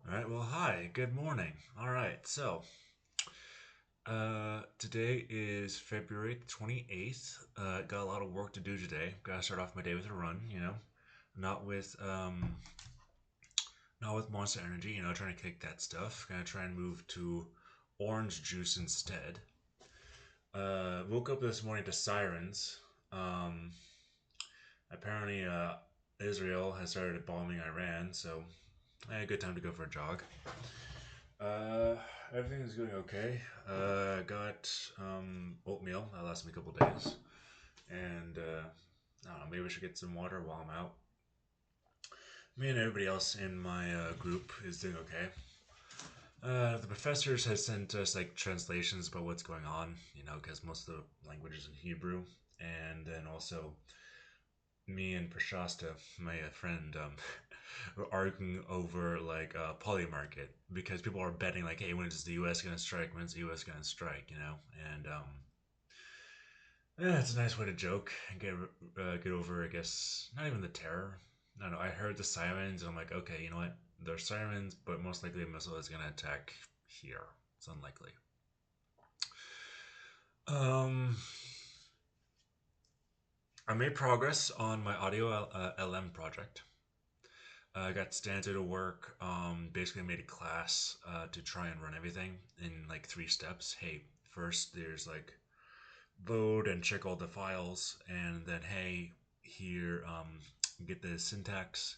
All right, well, hi, good morning. All right, so today is February 28th. Got a lot of work to do today. Gotta start off my day with a run, not with not with Monster Energy, trying to kick that stuff. Gonna try and move to orange juice instead. Woke up this morning to sirens. Um, Apparently, Israel has started bombing Iran, so I had a good time to go for a jog. Uh, Everything's going okay. Got oatmeal that lasts me a couple days, and I don't know. Maybe I should get some water while I'm out. Me and everybody else in my group is doing okay. The professors has sent us like translations about what's going on, because most of the language is in Hebrew, and then also me and Prashasta, my friend, were arguing over like poly market because people are betting like, hey, when is the U.S. gonna strike? When's the U.S. gonna strike? And yeah, it's a nice way to joke and get over, I guess, not even the terror. I don't know. I heard the sirens, and I'm like, okay, you know what? They're sirens, but most likely a missile is gonna attack here. It's unlikely. Um, I made progress on my audio LM project. I got Stanza to work. Basically, made a class to try and run everything in like three steps. Hey, first there's like load and check all the files, and then hey, here get the syntax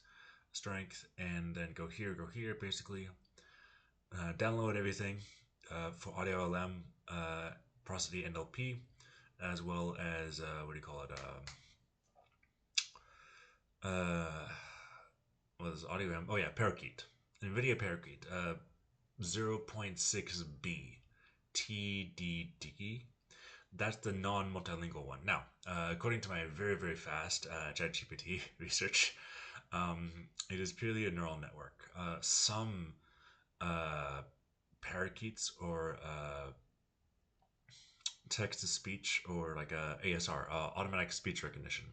strength, and then go here. Basically, download everything for audio LM, prosody NLP, as well as what do you call it? What is audio M? Oh yeah, Parakeet, NVIDIA Parakeet. 0.6B TDD. That's the non multilingual one. Now, according to my very, very fast ChatGPT research, it is purely a neural network. Some parakeets or text to speech or like ASR, automatic speech recognition.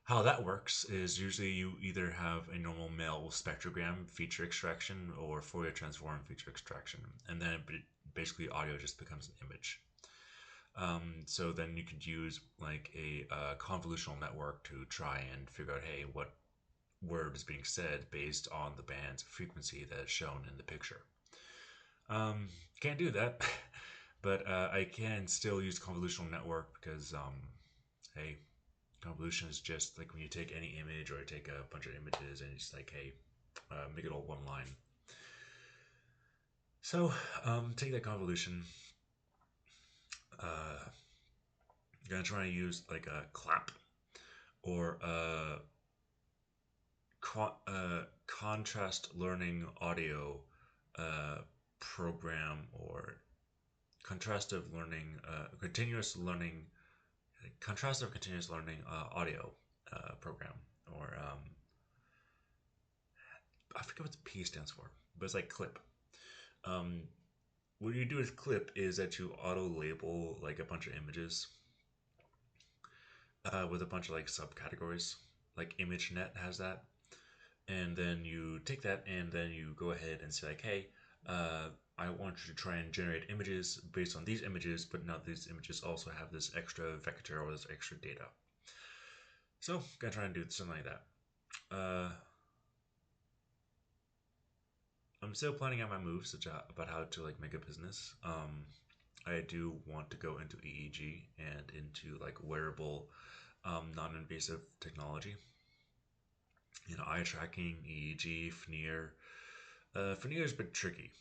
How that works is usually you either have a normal male spectrogram feature extraction or Fourier transform feature extraction, and then basically audio just becomes an image. So then you could use like a convolutional network to try and figure out, hey, what word is being said based on the band's frequency that is shown in the picture. Can't do that, but I can still use convolutional network because, hey, convolution is just like when you take any image or take a bunch of images and it's like, hey, make it all one line. So take that convolution. Uh, Gonna try and use like a clap or a contrast learning audio uh, program or contrastive learning, continuous learning, contrastive continuous learning audio program, or I forget what the P stands for, but it's like clip. Um, what you do with clip is that you auto label like a bunch of images with a bunch of like subcategories. Like ImageNet has that, and then you take that and then you go ahead and say like, hey, uh, I want you to try and generate images based on these images, but now these images also have this extra vector or this extra data. So gonna try and do something like that. I'm still planning out my moves about how to like make a business. I do want to go into EEG and into like wearable, non-invasive technology. Eye tracking, EEG, FNIR. FNIR is a bit tricky,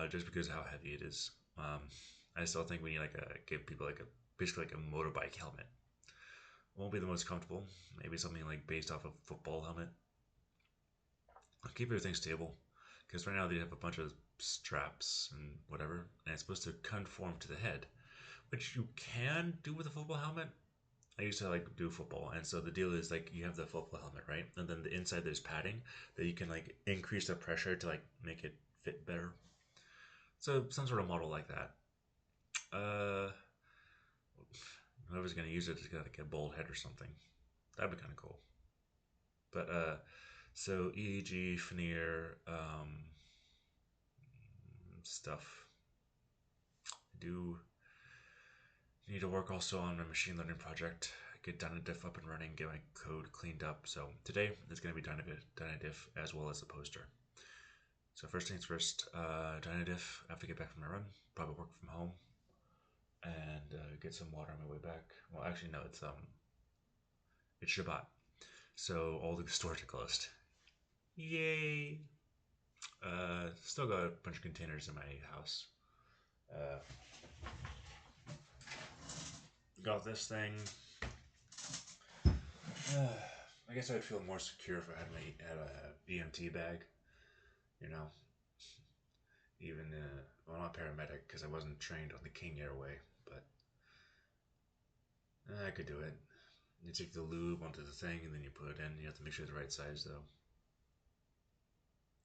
just because of how heavy it is. I still think we need like give people like a basically like a motorbike helmet. Won't be the most comfortable. Maybe something like based off a football helmet. I'll keep everything stable, because right now they have a bunch of straps and whatever, and it's supposed to conform to the head, which you can do with a football helmet. I used to like do football, and so the deal is like you have the football helmet, right? And then the inside there's padding that you can like increase the pressure to like make it fit better. So some sort of model like that. Uh, Whoever's gonna use it is got like a bald head or something. That'd be kind of cool. But so EEG, FNIR, stuff. I do need to work also on my machine learning project, get Dynadiff up and running, get my code cleaned up. So today it's going to be Dynadiff as well as the poster. So first things first, Dynadiff, after I get back from my run, probably work from home and get some water on my way back. Well, actually no, it's Shabbat, so all the stores are closed. Yay! Still got a bunch of containers in my house. Uh, got this thing. I guess I'd feel more secure if I had a EMT bag. You know, even well, not paramedic because I wasn't trained on the King Airway, but I could do it. You take the lube onto the thing and then you put it in. You have to make sure it's the right size though.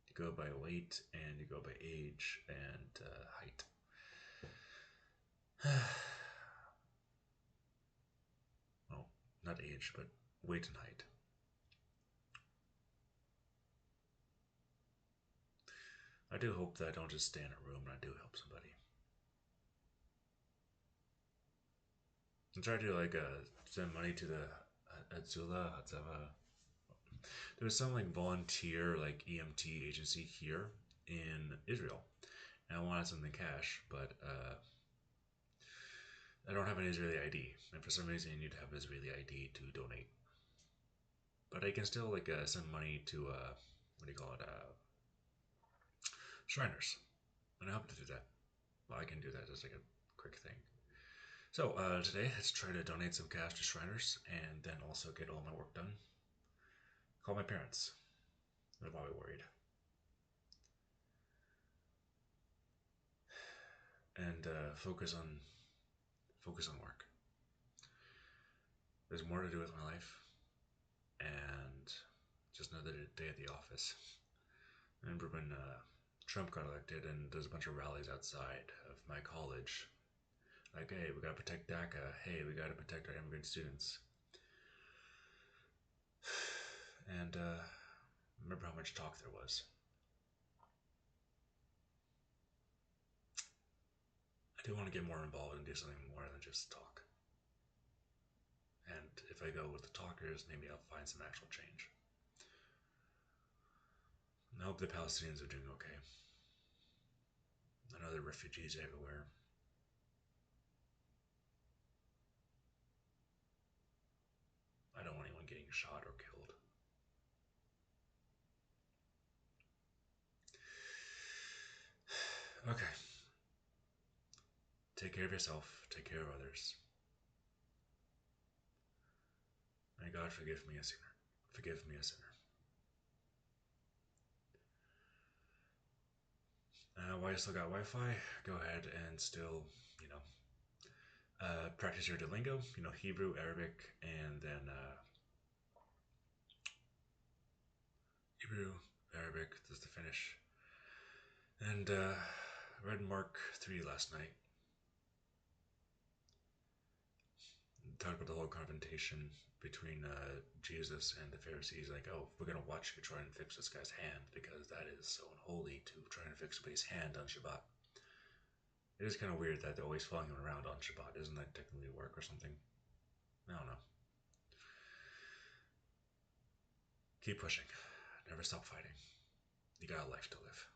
You go by weight and you go by age and height. Well, not age, but weight and height. I do hope that I don't just stay in a room and I do help somebody. I try to like send money to the Hatzava. There was some like volunteer like EMT agency here in Israel, and I wanted something cash, but I don't have an Israeli ID, and for some reason you need to have Israeli ID to donate. But I can still like send money to what do you call it? Shriners, and I hope to do that. Well, I can do that as like a quick thing. So today, let's try to donate some cash to Shriners, and then also get all my work done. Call my parents. They're probably worried. And focus on work. There's more to do with my life, and just another day at the office. I remember when Trump got elected, and there's a bunch of rallies outside of my college. Like, hey, we gotta protect DACA. Hey, we gotta protect our immigrant students. And remember how much talk there was. I do want to get more involved and do something more than just talk. And if I go with the talkers, maybe I'll find some actual change. I hope the Palestinians are doing okay. I know there are refugees everywhere. I don't want anyone getting shot or killed. Okay. Take care of yourself. Take care of others. May God forgive me a sinner. Forgive me a sinner. While you still got Wi-Fi, go ahead and still, you know, practice your Duolingo. You know, Hebrew, Arabic, and then Hebrew, Arabic. That's the finish. And read Mark 3 last night. Talked about the whole confrontation between Jesus and the Pharisees. Like, oh, we're gonna watch you try and fix this guy's hand because that is so unholy to try and fix somebody's hand on Shabbat. It is kind of weird that they're always following him around on Shabbat. Isn't that technically work or something? I don't know. Keep pushing. Never stop fighting. You got a life to live.